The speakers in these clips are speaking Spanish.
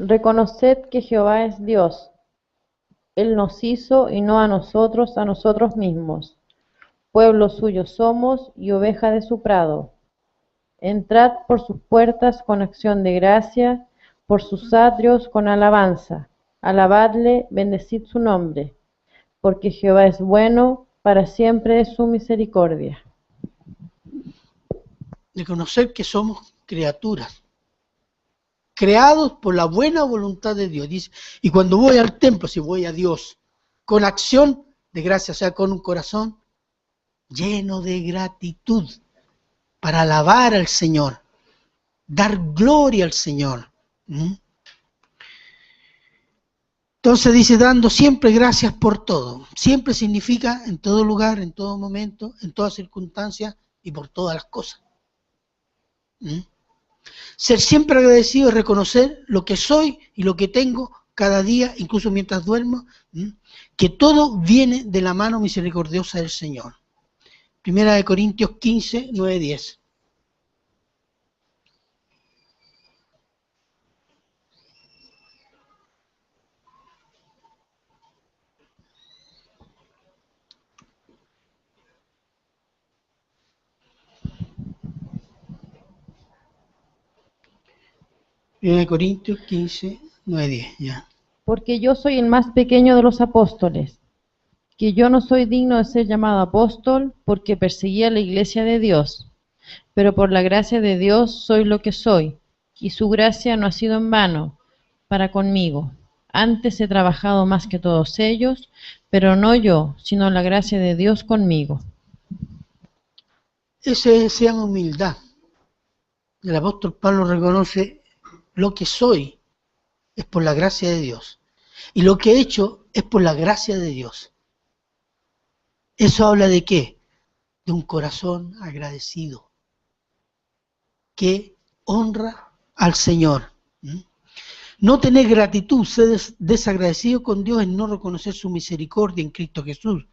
Reconoced que Jehová es Dios. Él nos hizo y no a nosotros mismos. Pueblo suyo somos y oveja de su prado. Entrad por sus puertas con acción de gracia, por sus atrios con alabanza. Alabadle, bendecid su nombre, porque Jehová es bueno, para siempre es su misericordia. Reconocer que somos criaturas, creados por la buena voluntad de Dios. Dice, y cuando voy al templo, si voy a Dios, con acción de gracia, o sea, con un corazón lleno de gratitud, para alabar al Señor, dar gloria al Señor. Entonces dice, dando siempre gracias por todo. Siempre significa en todo lugar, en todo momento, en todas circunstancias y por todas las cosas. Ser siempre agradecido es reconocer lo que soy y lo que tengo cada día, incluso mientras duermo, que todo viene de la mano misericordiosa del Señor. Primera de Corintios 15, 9, 10. Primera de Corintios 15, 9, 10. Ya. Porque yo soy el más pequeño de los apóstoles, que yo no soy digno de ser llamado apóstol, porque perseguía la iglesia de Dios. Pero por la gracia de Dios soy lo que soy, y su gracia no ha sido en vano para conmigo. Antes he trabajado más que todos ellos, pero no yo, sino la gracia de Dios conmigo. Ese se llama humildad. El apóstol Pablo reconoce lo que soy es por la gracia de Dios. Y lo que he hecho es por la gracia de Dios. ¿Eso habla de qué? De un corazón agradecido, que honra al Señor. No tener gratitud, ser desagradecido con Dios es no reconocer su misericordia en Cristo Jesús.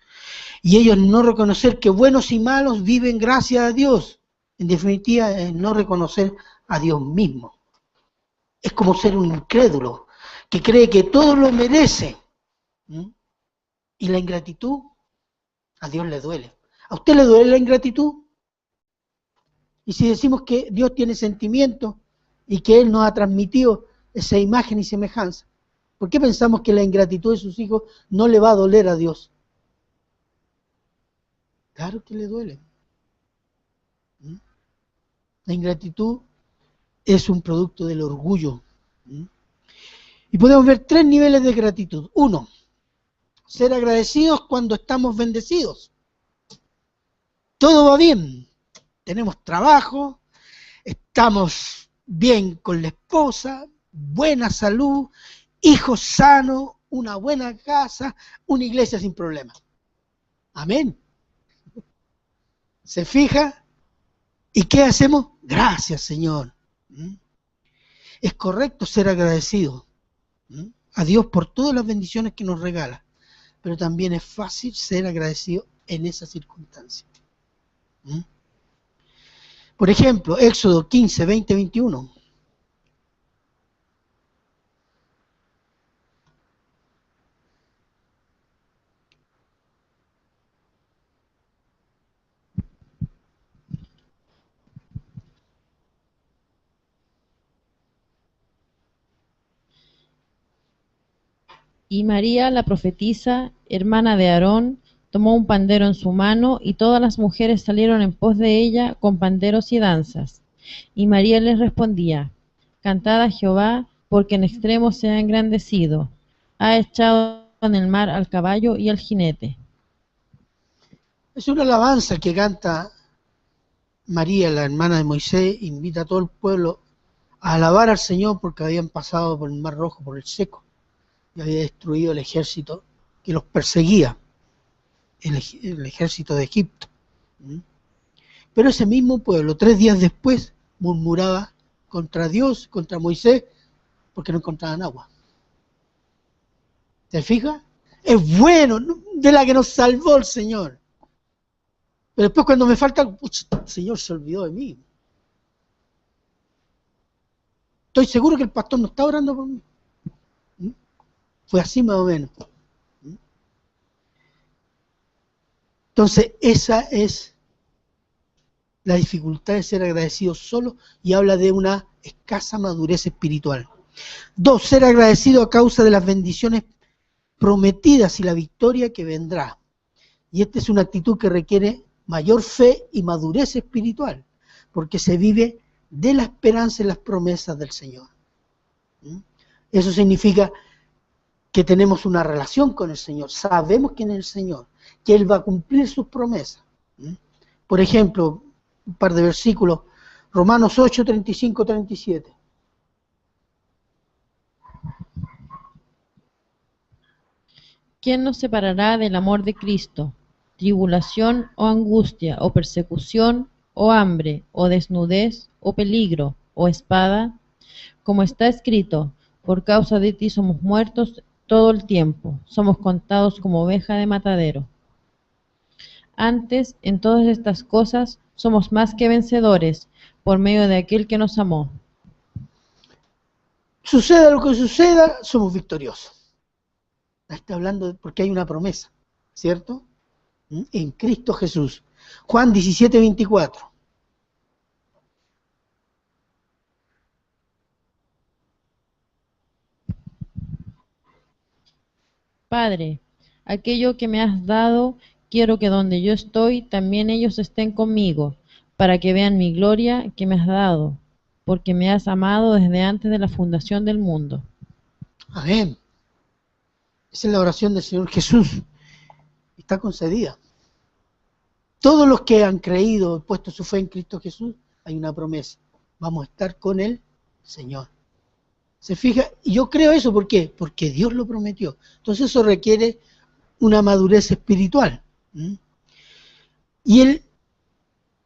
Y ellos no reconocer que buenos y malos viven gracias a Dios. En definitiva, es no reconocer a Dios mismo. Es como ser un incrédulo que cree que todo lo merece. Y la ingratitud a Dios le duele. ¿A usted le duele la ingratitud? Y si decimos que Dios tiene sentimientos y que Él nos ha transmitido esa imagen y semejanza, ¿por qué pensamos que la ingratitud de sus hijos no le va a doler a Dios? Claro que le duele. La ingratitud es un producto del orgullo. Y podemos ver 3 niveles de gratitud. 1, ser agradecidos cuando estamos bendecidos. Todo va bien. Tenemos trabajo, estamos bien con la esposa, buena salud, hijos sanos, una buena casa, una iglesia sin problemas. Amén. ¿Se fija? ¿Y qué hacemos? Gracias, Señor. Es correcto ser agradecido a Dios por todas las bendiciones que nos regala, pero también es fácil ser agradecido en esas circunstancias. Por ejemplo, Éxodo 15, 20, 21. Y María, la profetisa, hermana de Aarón, tomó un pandero en su mano, y todas las mujeres salieron en pos de ella con panderos y danzas. Y María les respondía: Cantad a Jehová, porque en extremo se ha engrandecido. Ha echado en el mar al caballo y al jinete. Es una alabanza que canta María, la hermana de Moisés, invita a todo el pueblo a alabar al Señor porque habían pasado por el Mar Rojo, por el seco, y había destruido el ejército que los perseguía, el ejército de Egipto. Pero ese mismo pueblo, 3 días después, murmuraba contra Dios, contra Moisés, porque no encontraban agua. ¿Se fija? Es bueno, de la que nos salvó el Señor. Pero después cuando me falta, el Señor se olvidó de mí. Estoy seguro que el pastor no está orando por mí. Fue así más o menos. Entonces, esa es la dificultad de ser agradecido solo y habla de una escasa madurez espiritual. 2, ser agradecido a causa de las bendiciones prometidas y la victoria que vendrá. Y esta es una actitud que requiere mayor fe y madurez espiritual, porque se vive de la esperanza en las promesas del Señor. Eso significa que tenemos una relación con el Señor, sabemos quién es el Señor, que Él va a cumplir sus promesas. Por ejemplo, un par de versículos, Romanos 8, 35, 37. ¿Quién nos separará del amor de Cristo? ¿Tribulación o angustia, o persecución, o hambre, o desnudez, o peligro, o espada? Como está escrito, por causa de ti somos muertos todo el tiempo, somos contados como oveja de matadero. Antes, en todas estas cosas, somos más que vencedores, por medio de aquel que nos amó. Suceda lo que suceda, somos victoriosos. Está hablando porque hay una promesa, ¿cierto? En Cristo Jesús. Juan 17, 24. Padre, aquello que me has dado, quiero que donde yo estoy, también ellos estén conmigo, para que vean mi gloria que me has dado, porque me has amado desde antes de la fundación del mundo. Amén. Esa es la oración del Señor Jesús. Está concedida. Todos los que han creído, puesto su fe en Cristo Jesús, hay una promesa. Vamos a estar con el Señor. ¿Se fija? Y yo creo eso, ¿por qué? Porque Dios lo prometió. Entonces eso requiere una madurez espiritual. Y el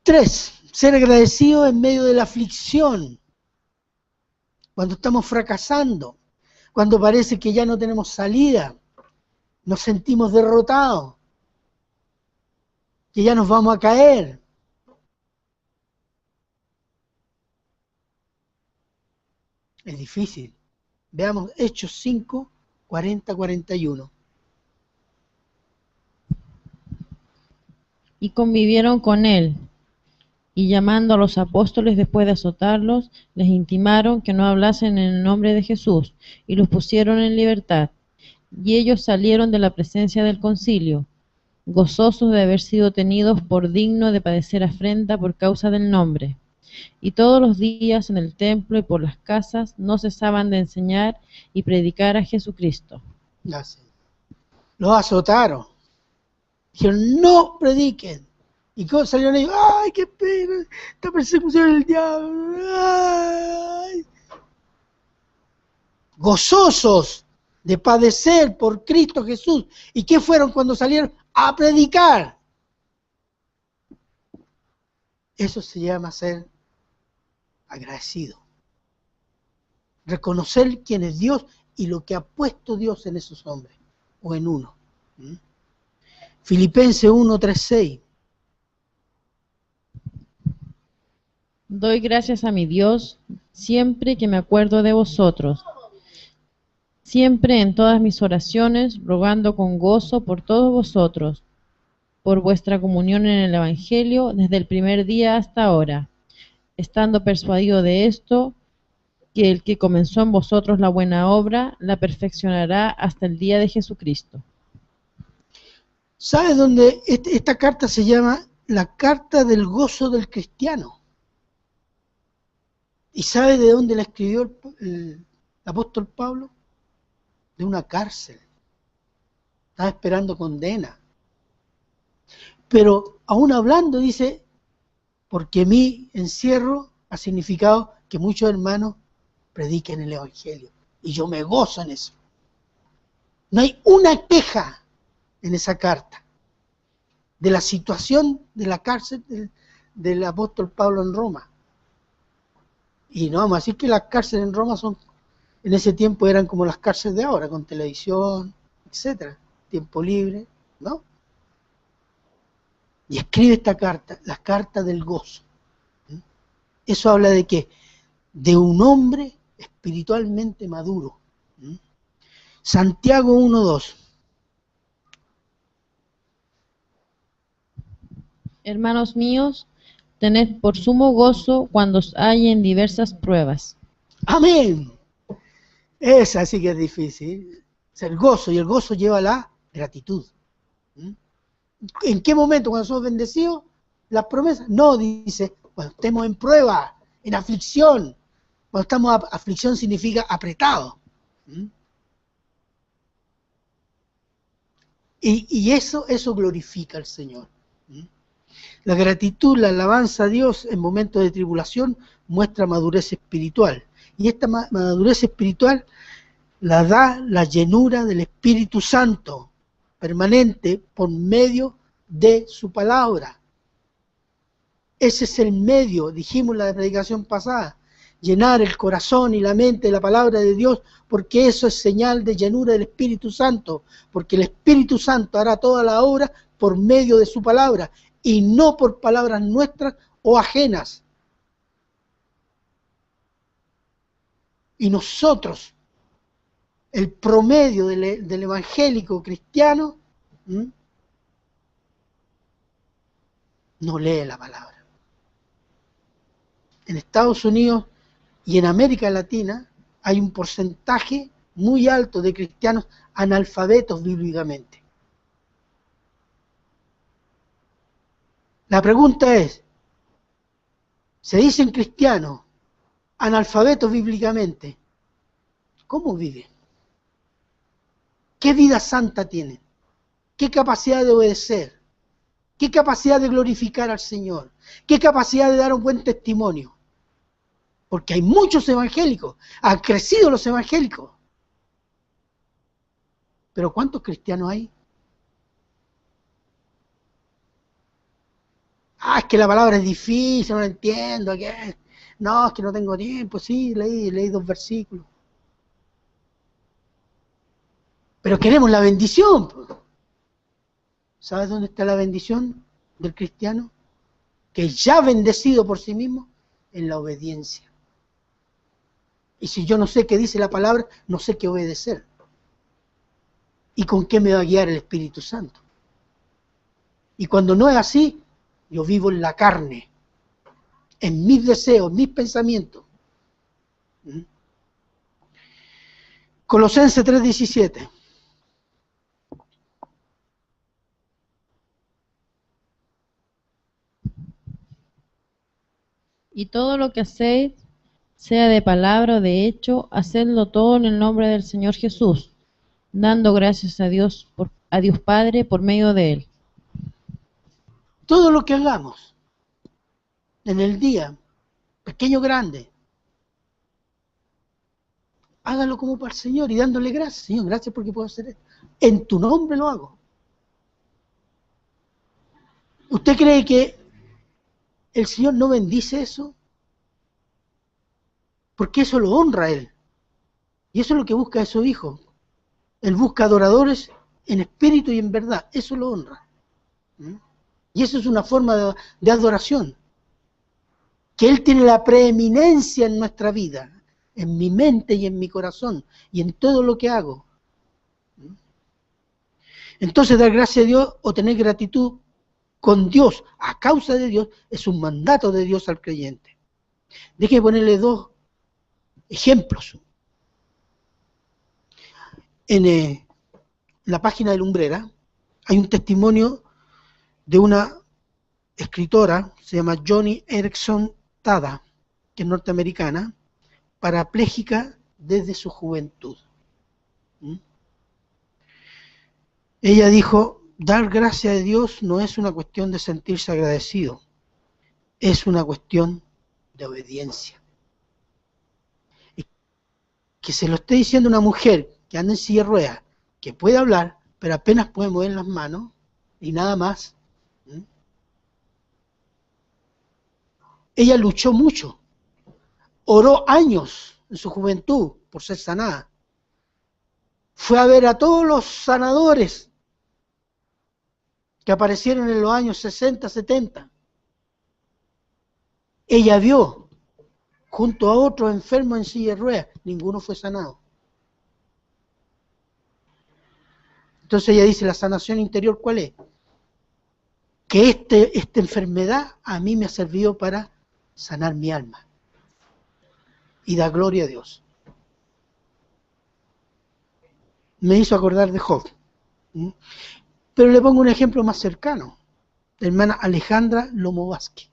3, ser agradecido en medio de la aflicción. Cuando estamos fracasando, cuando parece que ya no tenemos salida, nos sentimos derrotados, que ya nos vamos a caer. Es difícil. Veamos Hechos 5, 40, 41. Y convivieron con él, y llamando a los apóstoles después de azotarlos, les intimaron que no hablasen en el nombre de Jesús, y los pusieron en libertad. Y ellos salieron de la presencia del concilio, gozosos de haber sido tenidos por digno de padecer afrenta por causa del nombre. Y todos los días en el templo y por las casas no cesaban de enseñar y predicar a Jesucristo. Gracias. Los azotaron. Dijeron, no prediquen. ¿Y cómo salieron ellos? ¡Ay, qué pena! Esta persecución del diablo. ¡Ay! Gozosos de padecer por Cristo Jesús. ¿Y qué fueron cuando salieron? A predicar. Eso se llama ser agradecido. Reconocer quién es Dios y lo que ha puesto Dios en esos hombres, o en uno. Filipenses 1, 3, 6. Doy gracias a mi Dios siempre que me acuerdo de vosotros, siempre en todas mis oraciones, rogando con gozo por todos vosotros, por vuestra comunión en el Evangelio desde el primer día hasta ahora, estando persuadido de esto, que el que comenzó en vosotros la buena obra, la perfeccionará hasta el día de Jesucristo. ¿Sabes dónde esta carta se llama la carta del gozo del cristiano? ¿Y sabe de dónde la escribió el apóstol Pablo? De una cárcel. Estaba esperando condena. Pero aún hablando dice, porque mi encierro ha significado que muchos hermanos prediquen el Evangelio. Y yo me gozo en eso. No hay una queja en esa carta de la situación de la cárcel del apóstol Pablo en Roma. Y no vamos a decir que las cárceles en Roma en ese tiempo eran como las cárceles de ahora, con televisión, etcétera, tiempo libre, ¿no? Y escribe esta carta, la carta del gozo. Eso habla de qué? De un hombre espiritualmente maduro. Santiago 1:2. Hermanos míos, tened por sumo gozo cuando os hallen diversas pruebas. Amén. Esa sí que es difícil. Es el gozo, y el gozo lleva la gratitud. ¿Mm? ¿En qué momento? Cuando somos bendecidos, las promesas. No, dice, cuando estemos en prueba, en aflicción. Cuando estamos aflicción significa apretado. ¿Mm? Y eso glorifica al Señor. ¿Mm? La gratitud, la alabanza a Dios en momentos de tribulación muestra madurez espiritual. Y esta madurez espiritual la da la llenura del Espíritu Santo, permanente por medio de su palabra. Ese es el medio, dijimos en la predicación pasada, llenar el corazón y la mente de la palabra de Dios, porque eso es señal de llenura del Espíritu Santo, porque el Espíritu Santo hará toda la obra por medio de su palabra, y no por palabras nuestras o ajenas. Y nosotros, el promedio del evangélico cristiano, no lee la palabra. En Estados Unidos y en América Latina hay un porcentaje muy alto de cristianos analfabetos bíblicamente. La pregunta es, se dicen cristianos, analfabetos bíblicamente, ¿cómo viven? ¿Qué vida santa tienen? ¿Qué capacidad de obedecer? ¿Qué capacidad de glorificar al Señor? ¿Qué capacidad de dar un buen testimonio? Porque hay muchos evangélicos, han crecido los evangélicos. Pero ¿cuántos cristianos hay? Es que la palabra es difícil, no la entiendo. ¿Qué? No, es que no tengo tiempo. Sí, leí 2 versículos. Pero queremos la bendición. ¿Sabes dónde está la bendición del cristiano? Que ya bendecido por sí mismo, en la obediencia. Y si yo no sé qué dice la palabra, no sé qué obedecer. ¿Y con qué me va a guiar el Espíritu Santo? Y cuando no es así, yo vivo en la carne, en mis deseos, mis pensamientos. Colosenses 3:17. Y todo lo que hacéis, sea de palabra o de hecho, hacedlo todo en el nombre del Señor Jesús, dando gracias a Dios Padre por medio de Él. Todo lo que hagamos en el día, pequeño o grande, hágalo como para el Señor y dándole gracias. Señor, gracias porque puedo hacer esto. En tu nombre lo hago. ¿Usted cree que el Señor no bendice eso? Porque eso lo honra a Él. Y eso es lo que busca de su Hijo. Él busca adoradores en espíritu y en verdad. Eso lo honra. Y eso es una forma de adoración. Que Él tiene la preeminencia en nuestra vida, en mi mente y en mi corazón, y en todo lo que hago. Entonces, dar gracias a Dios o tener gratitud con Dios, a causa de Dios, es un mandato de Dios al creyente. Déjeme ponerle 2 ejemplos. En la página de Lumbrera hay un testimonio de una escritora, se llama Joni Eareckson Tada, que es norteamericana, parapléjica desde su juventud. Ella dijo, dar gracias a Dios no es una cuestión de sentirse agradecido, es una cuestión de obediencia. Y que se lo esté diciendo una mujer que anda en silla de ruedas, que puede hablar, pero apenas puede mover las manos y nada más. Ella luchó mucho, oró años en su juventud por ser sanada. Fue a ver a todos los sanadores que aparecieron en los años 60, 70. Ella vio junto a otros enfermos en silla de ruedas, ninguno fue sanado. Entonces ella dice, la sanación interior, ¿cuál es? Que esta enfermedad a mí me ha servido para sanar mi alma. Y da gloria a Dios. Me hizo acordar de Job. Pero le pongo un ejemplo más cercano. La hermana Alejandra Lomo Vázquez,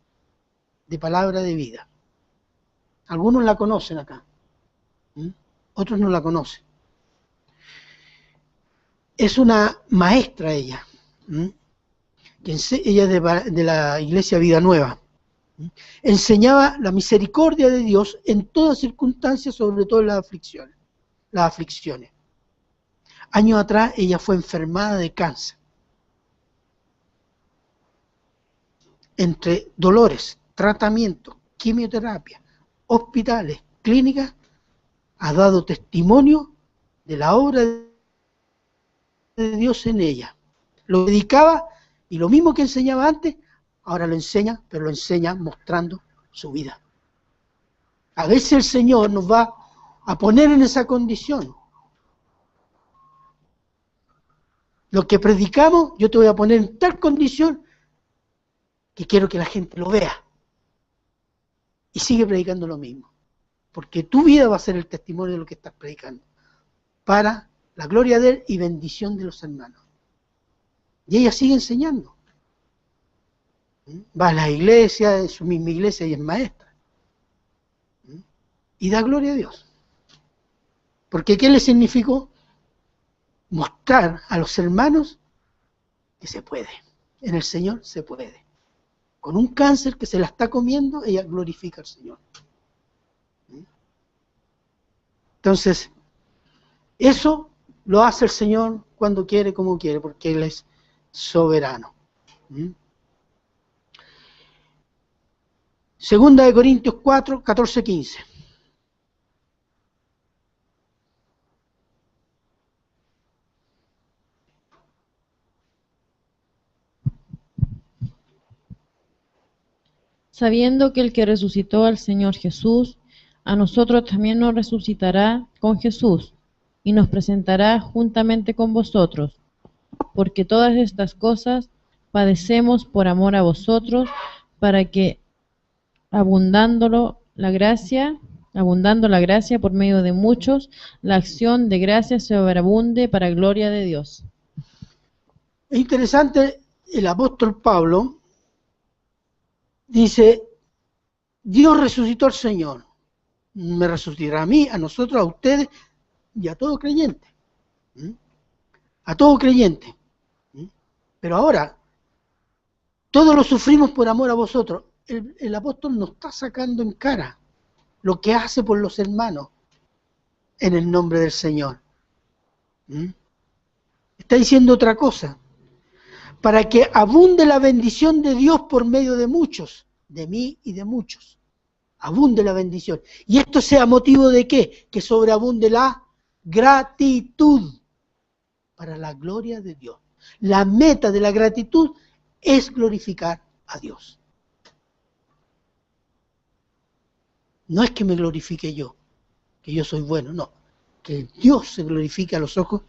de Palabra de Vida. Algunos la conocen acá. Otros no la conocen. Es una maestra ella. Ella es de la Iglesia Vida Nueva. Enseñaba la misericordia de Dios en todas circunstancias, sobre todo en las aflicciones. Años atrás ella fue enfermada de cáncer. Entre dolores, tratamientos, quimioterapia, hospitales, clínicas, ha dado testimonio de la obra de Dios en ella. Lo dedicaba y lo mismo que enseñaba antes, ahora lo enseña, pero lo enseña mostrando su vida. A veces el Señor nos va a poner en esa condición. Lo que predicamos, yo te voy a poner en tal condición que quiero que la gente lo vea. Y sigue predicando lo mismo. Porque tu vida va a ser el testimonio de lo que estás predicando. Para la gloria de Él y bendición de los hermanos. Y ella sigue enseñando. Va a la iglesia, es su misma iglesia y es maestra. Y da gloria a Dios. Porque ¿qué le significó? Mostrar a los hermanos que se puede. En el Señor se puede. Con un cáncer que se la está comiendo, ella glorifica al Señor. Entonces, eso lo hace el Señor cuando quiere, como quiere, porque Él es soberano. Segunda de Corintios 4, 14, 15. Sabiendo que el que resucitó al Señor Jesús, a nosotros también nos resucitará con Jesús, y nos presentará juntamente con vosotros, porque todas estas cosas padecemos por amor a vosotros, para que abundando la gracia por medio de muchos, la acción de gracia sobreabunde para gloria de Dios. Es interesante, el apóstol Pablo dice, Dios resucitó al Señor, me resucitará a mí, a nosotros, a ustedes y a todo creyente. A todo creyente. Pero ahora, todos lo sufrimos por amor a vosotros. El apóstol nos está sacando en cara lo que hace por los hermanos en el nombre del Señor. Está diciendo otra cosa. Para que abunde la bendición de Dios por medio de muchos, de mí y de muchos. Abunde la bendición. ¿Y esto sea motivo de qué? Que sobreabunde la gratitud para la gloria de Dios. La meta de la gratitud es glorificar a Dios. No es que me glorifique yo, que yo soy bueno, no. Que Dios se glorifique a los ojos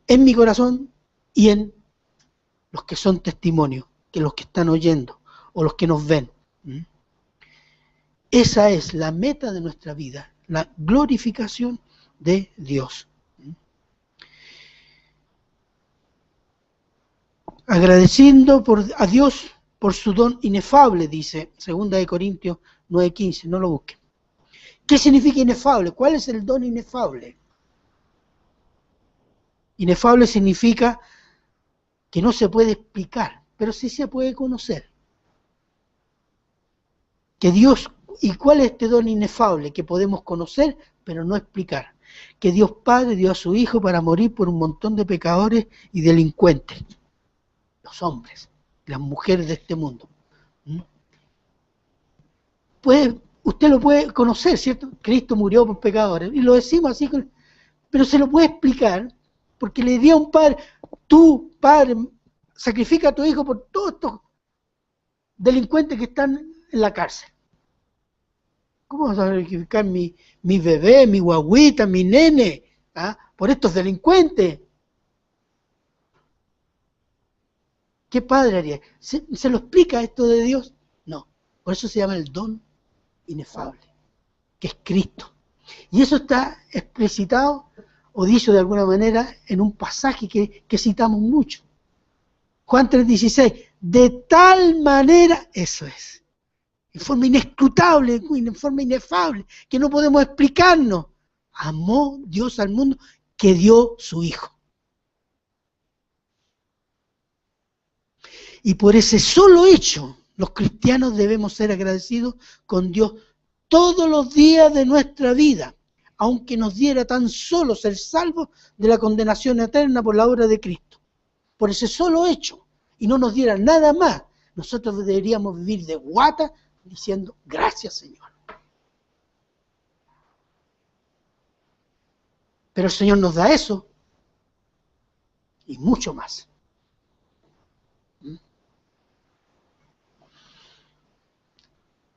en mi corazón y en los que son testimonios, que los que están oyendo o los que nos ven. Esa es la meta de nuestra vida, la glorificación de Dios. Agradeciendo a Dios por su don inefable, dice 2 de Corintios 9:15, no lo busquen. ¿Qué significa inefable? ¿Cuál es el don inefable? Inefable significa que no se puede explicar, pero sí se puede conocer. Que Dios, ¿y cuál es este don inefable? Que podemos conocer, pero no explicar. Que Dios Padre dio a su Hijo para morir por un montón de pecadores y delincuentes. Los hombres, las mujeres de este mundo. Usted lo puede conocer, ¿cierto? Cristo murió por pecadores, y lo decimos así, pero se lo puede explicar, porque le dio a un padre, tú, padre, sacrifica a tu hijo por todos estos delincuentes que están en la cárcel. ¿Cómo vas a sacrificar mi bebé, mi guagüita, mi nene, por estos delincuentes? ¿Qué padre haría? ¿Se lo explica esto de Dios? No. Por eso se llama el don inefable, que es Cristo. Y eso está explicitado o dicho de alguna manera en un pasaje que citamos mucho. Juan 3:16. De tal manera, eso es, en forma inescrutable, en forma inefable, que no podemos explicarnos. Amó Dios al mundo que dio su Hijo. Y por ese solo hecho, los cristianos debemos ser agradecidos con Dios todos los días de nuestra vida, aunque nos diera tan solo ser salvos de la condenación eterna por la obra de Cristo. Por ese solo hecho, y no nos diera nada más, nosotros deberíamos vivir de guata diciendo, gracias Señor. Pero el Señor nos da eso, y mucho más.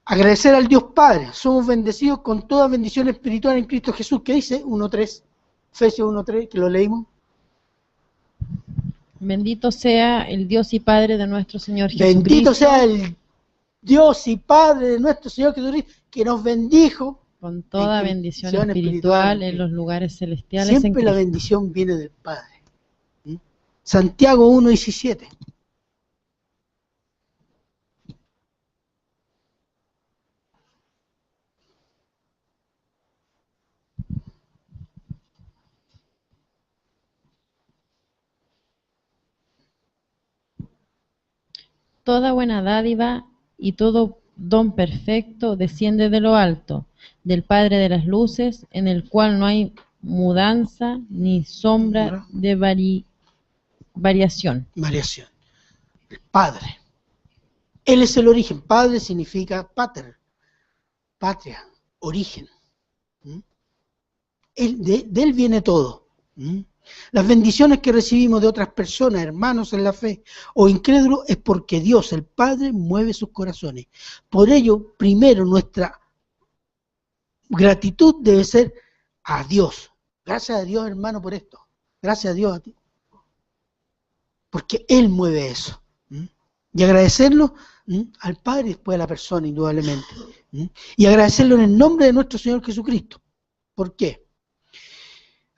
Agradecer al Dios Padre. Somos bendecidos con toda bendición espiritual en Cristo Jesús. ¿Qué dice? 1.3. Efesios 1.3, que lo leímos. Bendito sea el Dios y Padre de nuestro Señor Jesucristo. Bendito sea el Dios y Padre de nuestro Señor Jesucristo, que nos bendijo con toda bendición espiritual en los lugares celestiales. Siempre la bendición viene del Padre. Santiago 1.17. Toda buena dádiva y todo don perfecto desciende de lo alto, del Padre de las luces, en el cual no hay mudanza ni sombra de variación. Variación. El Padre. Él es el origen. Padre significa pater, patria, origen. De él viene todo. Las bendiciones que recibimos de otras personas, hermanos en la fe o incrédulos, es porque Dios, el Padre, mueve sus corazones. Por ello, primero nuestra gratitud debe ser a Dios. Gracias a Dios, hermano, por esto. Gracias a Dios a ti. Porque Él mueve eso. Y agradecerlo al Padre y después a la persona, indudablemente. Y agradecerlo en el nombre de nuestro Señor Jesucristo. ¿Por qué?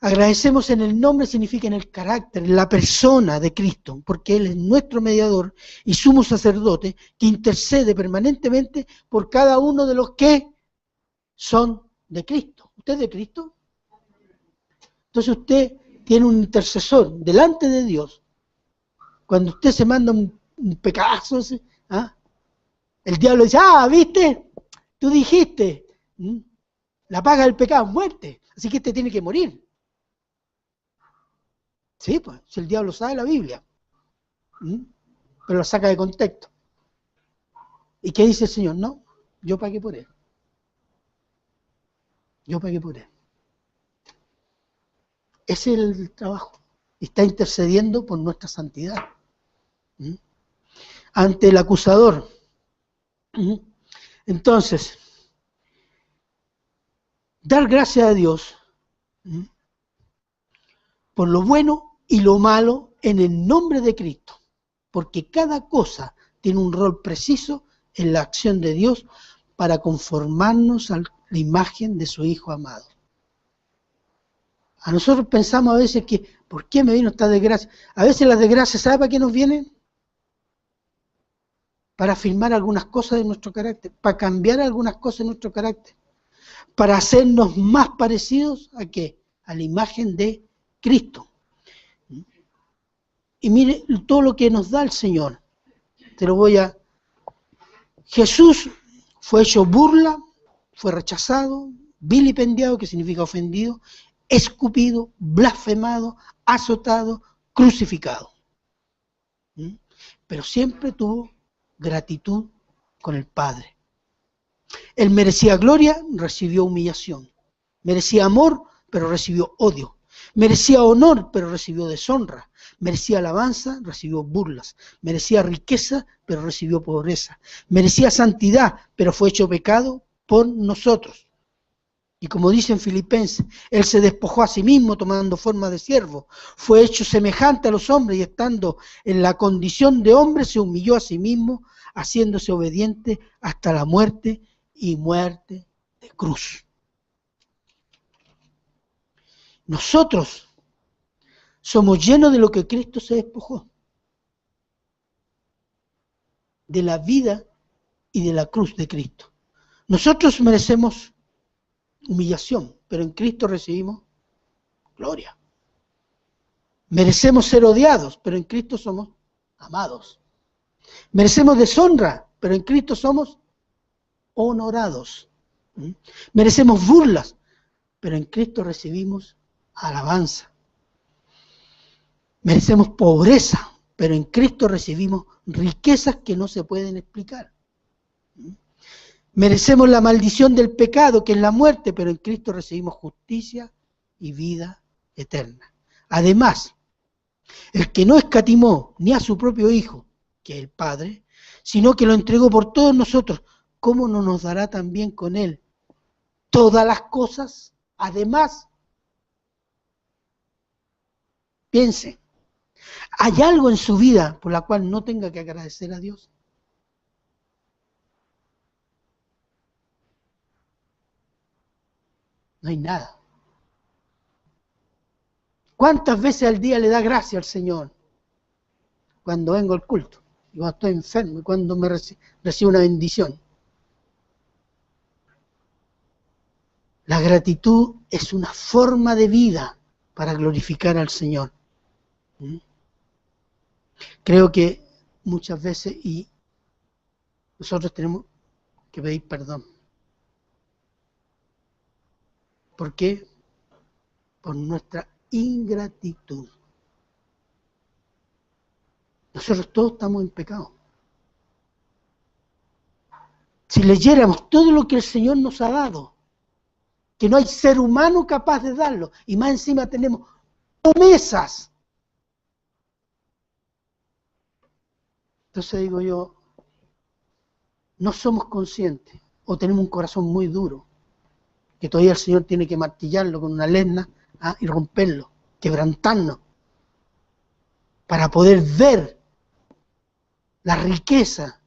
Agradecemos en el nombre significa en el carácter, en la persona de Cristo, porque Él es nuestro mediador y sumo sacerdote que intercede permanentemente por cada uno de los que son de Cristo. ¿Usted es de Cristo? Entonces usted tiene un intercesor delante de Dios. Cuando usted se manda un pecadazo, el diablo dice, ¿viste? Tú dijiste, la paga del pecado es muerte, así que este tiene que morir. Sí, pues, si el diablo sabe la Biblia, pero la saca de contexto. ¿Y qué dice el Señor? No, yo pagué por él. Yo pagué por él. Ese es el trabajo. Está intercediendo por nuestra santidad. Ante el acusador. Entonces, dar gracias a Dios por lo bueno y lo malo en el nombre de Cristo, porque cada cosa tiene un rol preciso en la acción de Dios para conformarnos a la imagen de su Hijo amado. A nosotros pensamos a veces que, ¿por qué me vino esta desgracia? A veces las desgracias, ¿sabe para qué nos vienen? Para afirmar algunas cosas de nuestro carácter, para cambiar algunas cosas de nuestro carácter, para hacernos más parecidos ¿a qué? A la imagen de Cristo. Y mire todo lo que nos da el Señor. Jesús fue hecho burla, fue rechazado, vilipendiado, que significa ofendido, escupido, blasfemado, azotado, crucificado. Pero siempre tuvo gratitud con el Padre. Él merecía gloria, recibió humillación. Merecía amor, pero recibió odio. Merecía honor, pero recibió deshonra. Merecía alabanza, recibió burlas. Merecía riqueza, pero recibió pobreza. Merecía santidad, pero fue hecho pecado por nosotros. Y como dice en Filipenses, Él se despojó a sí mismo tomando forma de siervo. Fue hecho semejante a los hombres y estando en la condición de hombre se humilló a sí mismo, haciéndose obediente hasta la muerte y muerte de cruz. Nosotros somos llenos de lo que Cristo se despojó, de la vida y de la cruz de Cristo. Nosotros merecemos humillación, pero en Cristo recibimos gloria. Merecemos ser odiados, pero en Cristo somos amados. Merecemos deshonra, pero en Cristo somos honorados. Merecemos burlas, pero en Cristo recibimos alabanza. Merecemos pobreza, pero en Cristo recibimos riquezas que no se pueden explicar. Merecemos la maldición del pecado, que es la muerte, pero en Cristo recibimos justicia y vida eterna. Además, el que no escatimó ni a su propio Hijo, que es el Padre, sino que lo entregó por todos nosotros, ¿cómo no nos dará también con Él todas las cosas? Además, piense, ¿hay algo en su vida por la cual no tenga que agradecer a Dios? No hay nada. ¿Cuántas veces al día le da gracia al Señor? Cuando vengo al culto, y cuando estoy enfermo, y cuando me recibo una bendición. La gratitud es una forma de vida para glorificar al Señor. Creo que muchas veces y nosotros tenemos que pedir perdón. ¿Por qué? Por nuestra ingratitud. Nosotros todos estamos en pecado. Si leyéramos todo lo que el Señor nos ha dado, que no hay ser humano capaz de darlo, y más encima tenemos promesas. Entonces digo yo, no somos conscientes, o tenemos un corazón muy duro, que todavía el Señor tiene que martillarlo con una lesna y romperlo, quebrantarnos, para poder ver la riqueza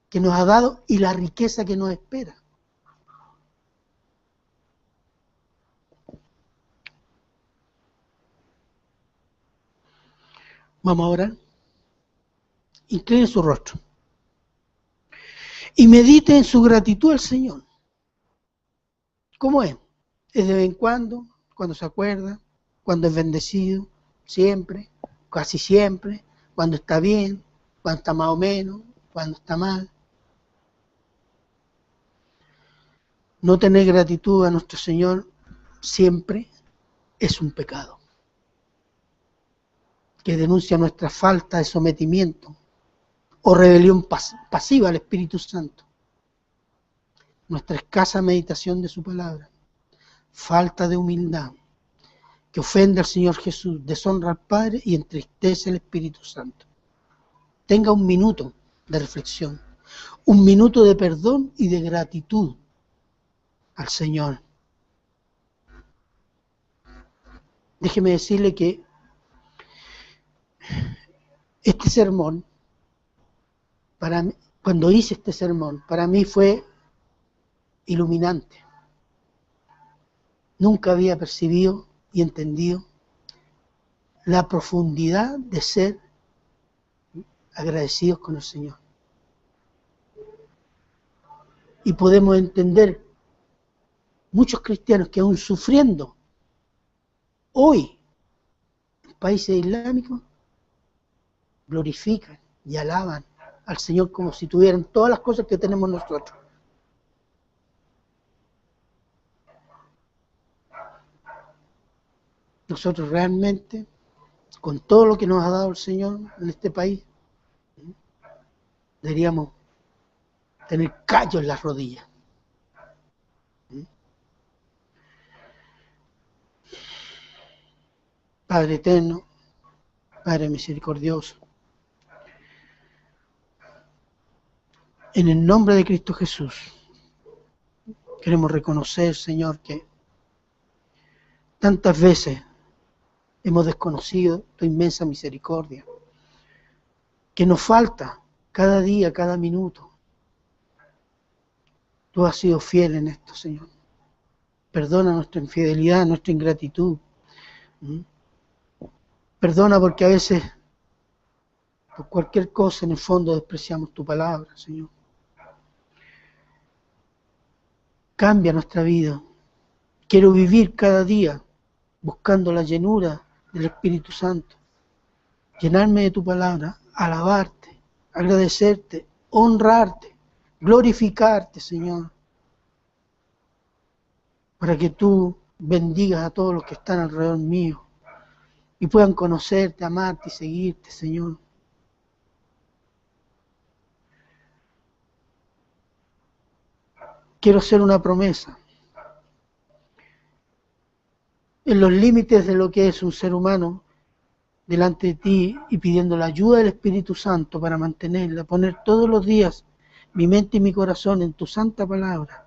que nos ha dado y la riqueza que nos espera. Vamos a orar. Incline su rostro y medite en su gratitud al Señor. ¿Cómo es? ¿Es de vez en cuando? ¿Cuando se acuerda? ¿Cuando es bendecido? ¿Siempre? ¿Casi siempre? ¿Cuando está bien? ¿Cuando está más o menos? ¿Cuando está mal? No tener gratitud a nuestro Señor siempre es un pecado que denuncia nuestra falta de sometimiento o rebelión pasiva al Espíritu Santo, nuestra escasa meditación de su palabra, falta de humildad, que ofende al Señor Jesús, deshonra al Padre y entristece al Espíritu Santo. Tenga un minuto de reflexión, un minuto de perdón y de gratitud al Señor. Déjeme decirle que este sermón, para mí, cuando hice este sermón, para mí fue iluminante. Nunca había percibido y entendido la profundidad de ser agradecidos con el Señor. Y podemos entender muchos cristianos que aún sufriendo hoy en países islámicos glorifican y alaban al Señor como si tuvieran todas las cosas que tenemos nosotros. Nosotros realmente, con todo lo que nos ha dado el Señor en este país, deberíamos tener callo en las rodillas. Padre eterno, Padre misericordioso, en el nombre de Cristo Jesús, Queremos reconocer, Señor, que tantas veces hemos desconocido tu inmensa misericordia, que nos falta cada día, cada minuto. Tú has sido fiel en esto, Señor. Perdona nuestra infidelidad, nuestra ingratitud. Perdona porque a veces, por cualquier cosa, en el fondo despreciamos tu palabra, Señor. Cambia nuestra vida. Quiero vivir cada día buscando la llenura del Espíritu Santo. Llenarme de tu palabra, alabarte, agradecerte, honrarte, glorificarte, Señor. Para que tú bendigas a todos los que están alrededor mío y puedan conocerte, amarte y seguirte, Señor. Quiero hacer una promesa. En los límites de lo que es un ser humano, delante de ti y pidiendo la ayuda del Espíritu Santo para mantenerla, poner todos los días mi mente y mi corazón en tu santa palabra,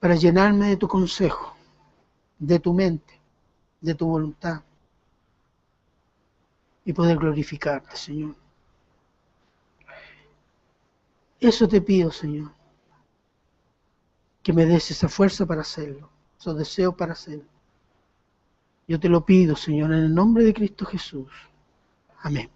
para llenarme de tu consejo, de tu mente, de tu voluntad y poder glorificarte, Señor. Eso te pido, Señor, que me des esa fuerza para hacerlo, esos deseos para hacerlo. Yo te lo pido, Señor, en el nombre de Cristo Jesús. Amén.